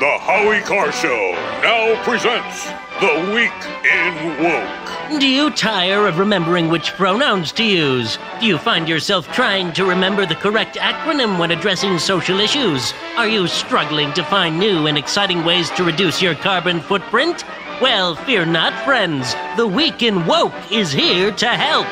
The Howie Carr Show now presents The Week in Woke. Do you tire of remembering which pronouns to use? Do you find yourself trying to remember the correct acronym when addressing social issues? Are you struggling to find new and exciting ways to reduce your carbon footprint? Well, fear not, friends. The Week in Woke is here to help.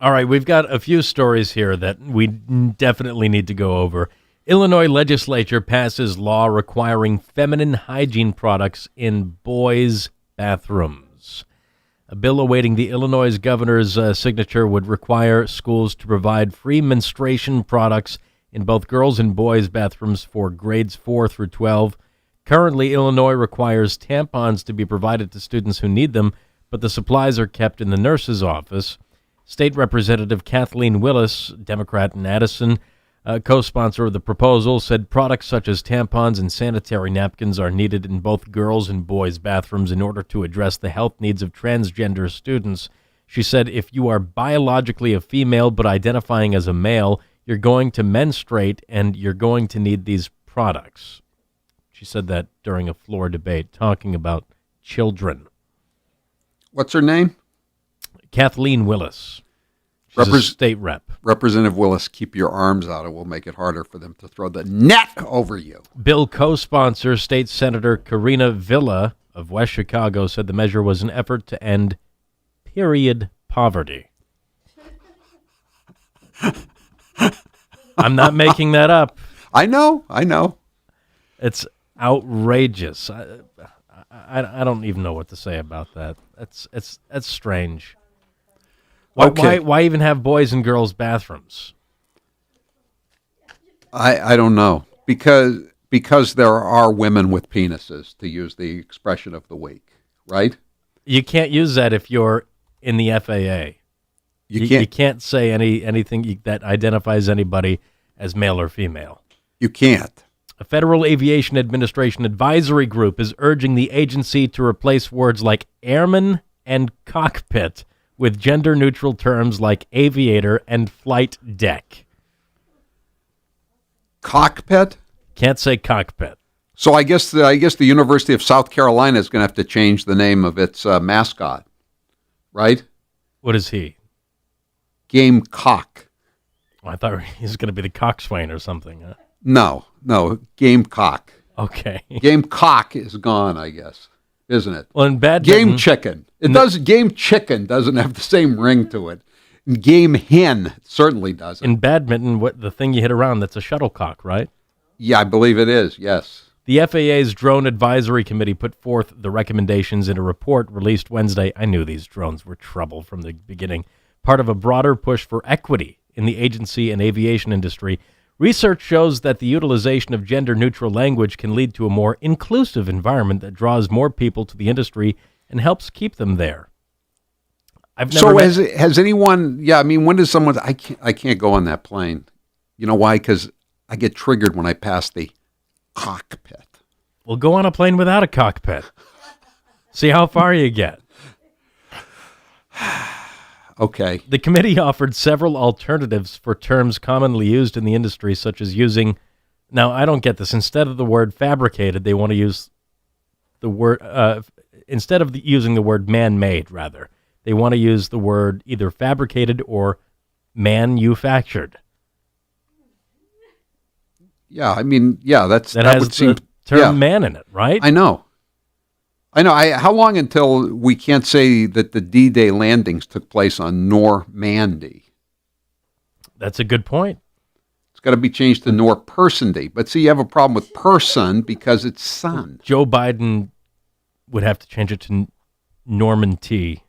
All right, we've got a few stories here that we definitely need to go over. Illinois legislature passes law requiring feminine hygiene products in boys' bathrooms. A bill awaiting the Illinois governor's signature would require schools to provide free menstruation products in both girls' and boys' bathrooms for grades 4 through 12. Currently, Illinois requires tampons to be provided to students who need them, but the supplies are kept in the nurse's office. State Representative Kathleen Willis, Democrat in Addison, co-sponsor of the proposal, said products such as tampons and sanitary napkins are needed in both girls' and boys' bathrooms in order to address the health needs of transgender students. She said if you are biologically a female but identifying as a male, you're going to menstruate and you're going to need these products. She said that during a floor debate talking about children. What's her name? Kathleen Willis. She's a state rep. Representative Willis, keep your arms out. It will make it harder for them to throw the net over you. Bill co-sponsor, State Senator Karina Villa of West Chicago, said the measure was an effort to end period poverty. I'm not making that up. I know. It's outrageous. I don't even know what to say about that. That's strange. Why even have boys and girls bathrooms? I don't know. Because there are women with penises, to use the expression of the week, right? You can't use that if you're in the FAA. You can't say anything that identifies anybody as male or female. You can't. A Federal Aviation Administration advisory group is urging the agency to replace words like airman and cockpit with gender-neutral terms like aviator and flight deck. Cockpit? Can't say cockpit. So I guess the University of South Carolina is going to have to change the name of its mascot, right? What is he? Gamecock. Well, I thought he was going to be the coxswain or something. Huh? No, Gamecock. Okay. Gamecock is gone, I guess, isn't it? Well, in badminton, Game chicken. Game chicken doesn't have the same ring to it. And game hen certainly doesn't. In badminton, what the thing you hit around, that's a shuttlecock, right? Yeah, I believe it is, yes. The FAA's Drone Advisory Committee put forth the recommendations in a report released Wednesday. I knew these drones were trouble from the beginning. Part of a broader push for equity in the agency and aviation industry. Research shows that the utilization of gender-neutral language can lead to a more inclusive environment that draws more people to the industry and helps keep them there. Has anyone? Yeah, I mean, when does someone? I can't go on that plane. You know why? Because I get triggered when I pass the cockpit. Well, go on a plane without a cockpit. See how far you get. Okay. The committee offered several alternatives for terms commonly used in the industry, such as using. Now, I don't get this. Instead of the word fabricated, they want to use the word. Instead of using the word man-made, rather, they want to use the word either fabricated or manufactured. Yeah, I mean, yeah, that has would seem, the term man in it, right? I know. How long until we can't say that the D-Day landings took place on Normandy? That's a good point. It's got to be changed to Norpersendy. But see, you have a problem with person because it's son. Joe Biden would have to change it to Norman T.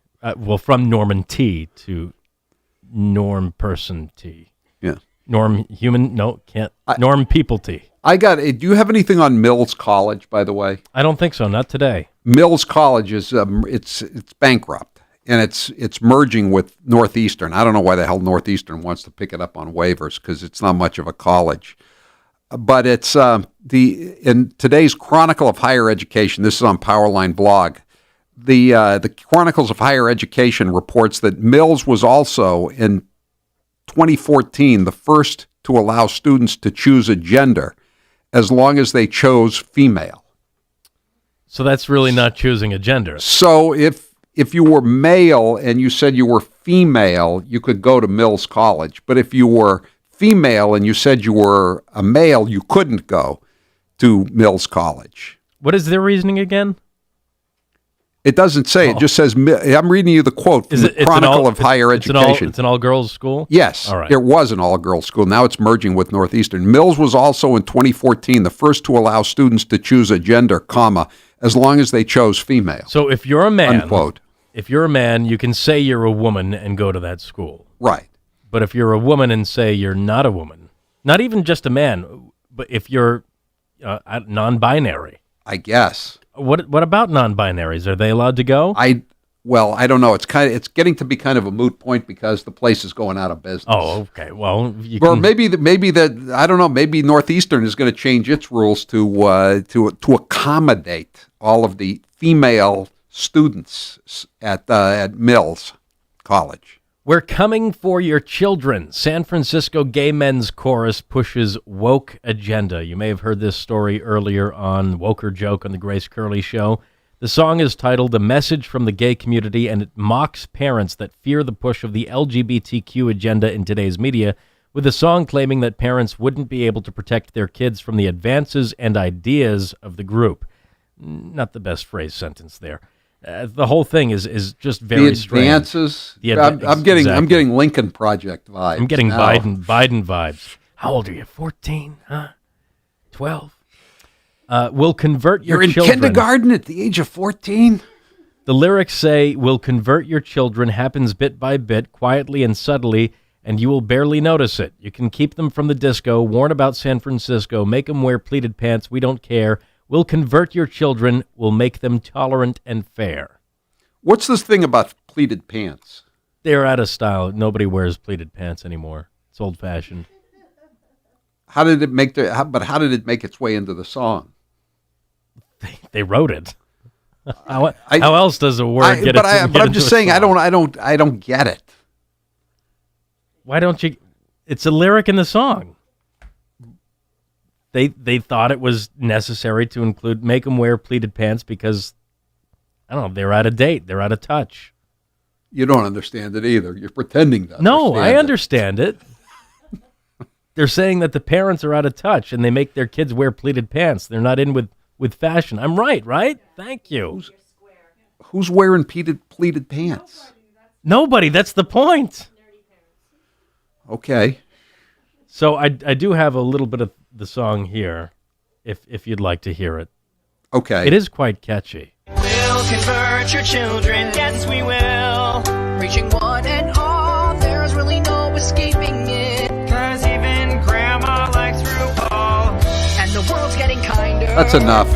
From Norman T to Norm Person T. Yeah. Norm Human, no, can't. Norm People T. Do you have anything on Mills College, by the way? I don't think so, not today. Mills College is it's bankrupt, and it's merging with Northeastern. I don't know why the hell Northeastern wants to pick it up on waivers because it's not much of a college. But it's in today's Chronicle of Higher Education. This is on Powerline blog. The Chronicles of Higher Education reports that Mills was also in 2014 the first to allow students to choose a gender as long as they chose female. So that's really not choosing a gender. So if you were male and you said you were female, you could go to Mills College. But if you were female and you said you were a male, you couldn't go to Mills College. What is their reasoning again? It doesn't say. It just says, I'm reading you the quote from the Chronicle of Higher Education. It's an all-girls school? Yes. All right. It was an all-girls school. Now it's merging with Northeastern. Mills was also in 2014 the first to allow students to choose a gender, as long as they chose female. So if you're a man, unquote. If you're a man, you can say you're a woman and go to that school. Right. But if you're a woman and say you're not a woman, not even just a man, but if you're non-binary. I guess. What about non-binaries? Are they allowed to go? I don't know. It's getting to be kind of a moot point because the place is going out of business. Oh, okay. Well, maybe I don't know. Maybe Northeastern is going to change its rules to accommodate all of the female students at Mills College. We're coming for your children. San Francisco Gay Men's Chorus pushes woke agenda. You may have heard this story earlier on Woke or Joke on the Grace Curley Show. The song is titled A Message from the Gay Community, and it mocks parents that fear the push of the LGBTQ agenda in today's media, with the song claiming that parents wouldn't be able to protect their kids from the advances and ideas of the group. Not the best phrase sentence there. The whole thing is just very strange. Advances. I'm getting Lincoln Project vibes. I'm getting now. Biden vibes. How old are you? 14? Huh? 12? Will convert your children. You're in kindergarten at the age of 14? The lyrics say, will convert your children, happens bit by bit, quietly and subtly, and you will barely notice it. You can keep them from the disco, warn about San Francisco, make them wear pleated pants, we don't care. We'll convert your children, we'll make them tolerant and fair. What's this thing about pleated pants? They're out of style. Nobody wears pleated pants anymore. It's old-fashioned. How did it make its way into the song? They wrote it. How else does a word get it? But I'm just saying, I don't get it. Why don't you? It's a lyric in the song. They thought it was necessary to include make them wear pleated pants because, I don't know, they're out of date. They're out of touch. You don't understand it either. You're pretending to No, I understand it. They're saying that the parents are out of touch and they make their kids wear pleated pants. They're not in with fashion. I'm right? Thank you. Who's wearing pleated pants? Nobody. That's the point. Okay. So I do have a little bit of the song here, if you'd like to hear it. Okay. It is quite catchy. We'll convert your children, yes we will. Reaching one and all, there's really no escaping it. 'Cause even grandma likes RuPaul. And the world's getting kinder. That's enough.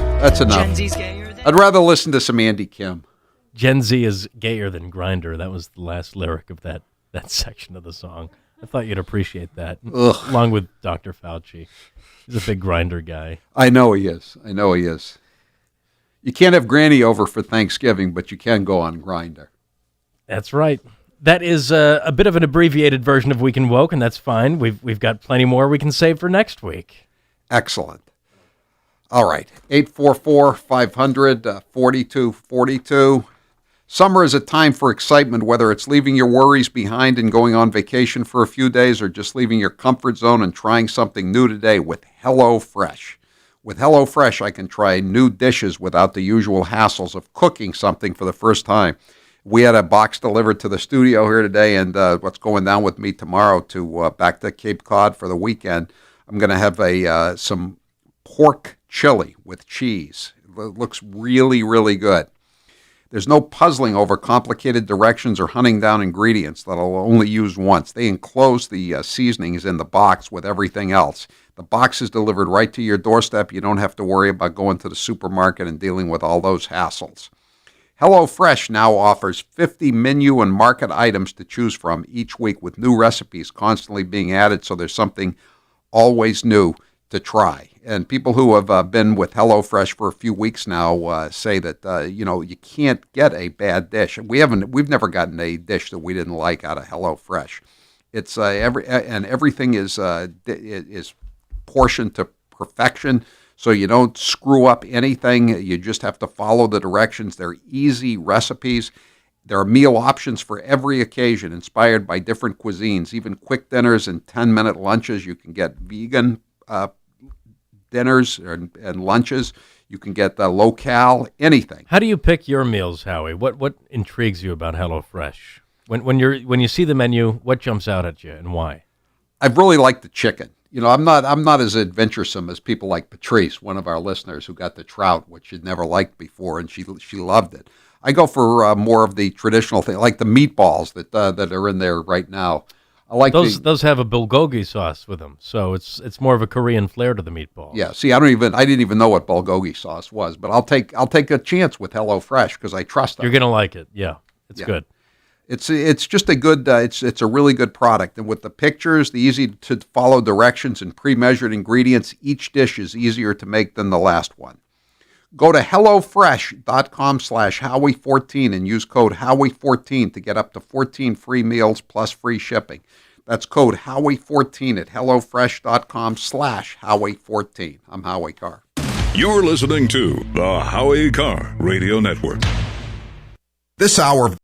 Gen Z's gayer than I'd rather listen to some Andy Kim. Gen Z is gayer than Grindr. That was the last lyric of that section of the song. I thought you'd appreciate that, along with Dr. Fauci. He's a big Grindr guy. I know he is. You can't have Granny over for Thanksgiving, but you can go on Grindr. That's right. That is a bit of an abbreviated version of Week in Woke, and that's fine. We've got plenty more we can save for next week. Excellent. All right. 844-500-4242. Summer is a time for excitement, whether it's leaving your worries behind and going on vacation for a few days or just leaving your comfort zone and trying something new today with HelloFresh. With HelloFresh, I can try new dishes without the usual hassles of cooking something for the first time. We had a box delivered to the studio here today, and what's going down with me tomorrow to back to Cape Cod for the weekend, I'm going to have some pork chili with cheese. It looks really, really good. There's no puzzling over complicated directions or hunting down ingredients that I'll only use once. They enclose the seasonings in the box with everything else. The box is delivered right to your doorstep. You don't have to worry about going to the supermarket and dealing with all those hassles. HelloFresh now offers 50 menu and market items to choose from each week with new recipes constantly being added, so there's something always new to try. And people who have been with HelloFresh for a few weeks now say that you can't get a bad dish. We've never gotten a dish that we didn't like out of HelloFresh. It's everything is portioned to perfection, so you don't screw up anything. You just have to follow the directions. They're easy recipes. There are meal options for every occasion, inspired by different cuisines, even quick dinners and 10-minute lunches. You can get vegan dinners and lunches. You can get low-cal, anything. How do you pick your meals, Howie? What intrigues you about HelloFresh? When you see the menu, what jumps out at you and why? I really like the chicken. I'm not as adventuresome as people like Patrice, one of our listeners who got the trout, which she'd never liked before, and she loved it. I go for more of the traditional thing, like the meatballs that are in there right now. I like those have a bulgogi sauce with them, so it's more of a Korean flair to the meatballs. Yeah. See, I didn't even know what bulgogi sauce was, but I'll take a chance with HelloFresh because I trust them. You're gonna like it. Yeah, it's good. It's just a good. It's a really good product, and with the pictures, the easy to follow directions, and pre-measured ingredients, each dish is easier to make than the last one. Go to HelloFresh.com/Howie14 and use code Howie14 to get up to 14 free meals plus free shipping. That's code Howie14 at HelloFresh.com/Howie14. I'm Howie Carr. You're listening to the Howie Carr Radio Network. This hour of